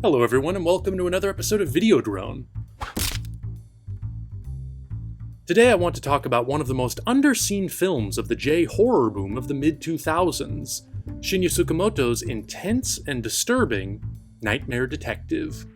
Hello everyone and welcome to another episode of Videodrone. Today I want to talk about one of the most underseen films of the J-horror boom of the mid-2000s, Shinya Tsukamoto's intense and disturbing Nightmare Detective.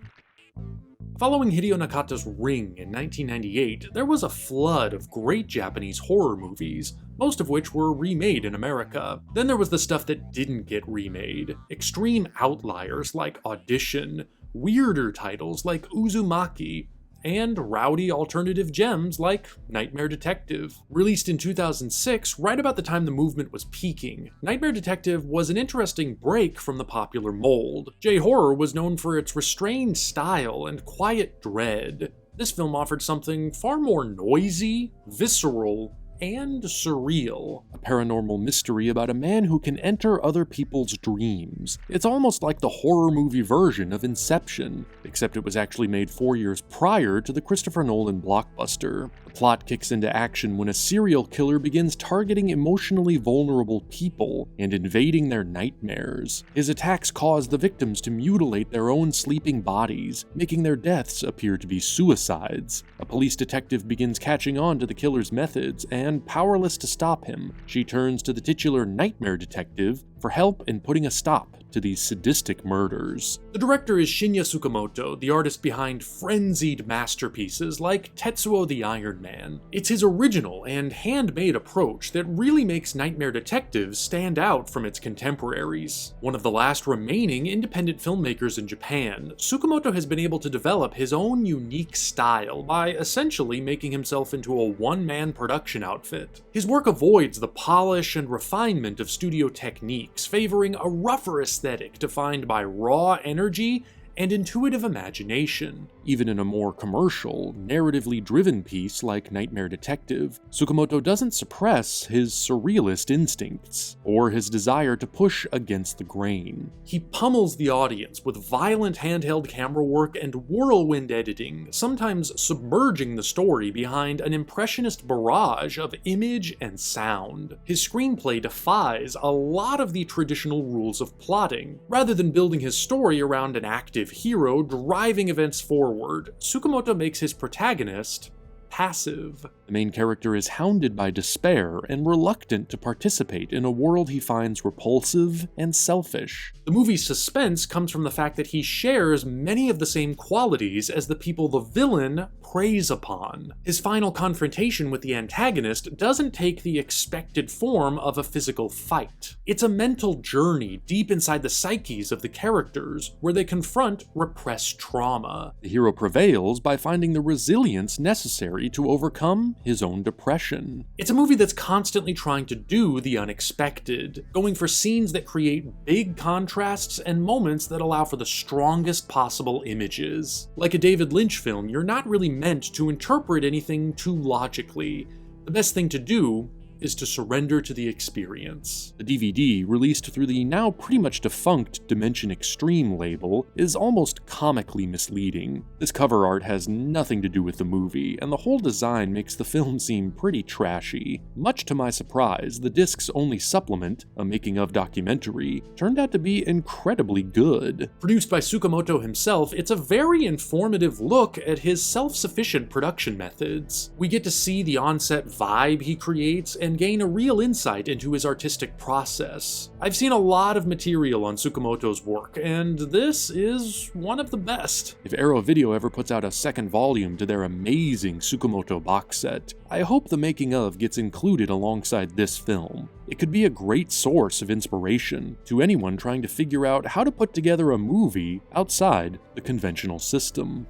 Following Hideo Nakata's Ring in 1998, there was a flood of great Japanese horror movies, most of which were remade in America. Then there was the stuff that didn't get remade, extreme outliers like Audition, weirder titles like Uzumaki, and rowdy alternative gems like Nightmare Detective. Released in 2006, right about the time the movement was peaking, Nightmare Detective was an interesting break from the popular mold. J-horror was known for its restrained style and quiet dread. This film offered something far more noisy, visceral, and surreal. A paranormal mystery about a man who can enter other people's dreams. It's almost like the horror movie version of Inception, except it was actually made 4 years prior to the Christopher Nolan blockbuster. The plot kicks into action when a serial killer begins targeting emotionally vulnerable people and invading their nightmares. His attacks cause the victims to mutilate their own sleeping bodies, making their deaths appear to be suicides. A police detective begins catching on to the killer's methods, and powerless to stop him, she turns to the titular Nightmare Detective for help in putting a stop to these sadistic murders. The director is Shinya Tsukamoto, the artist behind frenzied masterpieces like Tetsuo the Iron Man. It's his original and handmade approach that really makes Nightmare Detective stand out from its contemporaries. One of the last remaining independent filmmakers in Japan, Tsukamoto has been able to develop his own unique style by essentially making himself into a one-man production outfit. His work avoids the polish and refinement of studio techniques, favoring a rougher aesthetic defined by raw energy and intuitive imagination. Even in a more commercial, narratively driven piece like Nightmare Detective, Tsukamoto doesn't suppress his surrealist instincts, or his desire to push against the grain. He pummels the audience with violent handheld camera work and whirlwind editing, sometimes submerging the story behind an impressionist barrage of image and sound. His screenplay defies a lot of the traditional rules of plotting. Rather than building his story around an active hero driving events forward, Tsukamoto makes his protagonist passive. The main character is hounded by despair and reluctant to participate in a world he finds repulsive and selfish. The movie's suspense comes from the fact that he shares many of the same qualities as the people the villain preys upon. His final confrontation with the antagonist doesn't take the expected form of a physical fight. It's a mental journey deep inside the psyches of the characters, where they confront repressed trauma. The hero prevails by finding the resilience necessary to overcome his own depression. It's a movie that's constantly trying to do the unexpected, going for scenes that create big contrasts and moments that allow for the strongest possible images. Like a David Lynch film, you're not really meant to interpret anything too logically. The best thing to do is to surrender to the experience. The DVD, released through the now pretty much defunct Dimension Extreme label, is almost comically misleading. This cover art has nothing to do with the movie, and the whole design makes the film seem pretty trashy. Much to my surprise, the disc's only supplement, a making-of documentary, turned out to be incredibly good. Produced by Tsukamoto himself, it's a very informative look at his self-sufficient production methods. We get to see the on-set vibe he creates and gain a real insight into his artistic process. I've seen a lot of material on Tsukamoto's work, and this is one of the best. If Arrow Video ever puts out a second volume to their amazing Tsukamoto box set, I hope the making of gets included alongside this film. It could be a great source of inspiration to anyone trying to figure out how to put together a movie outside the conventional system.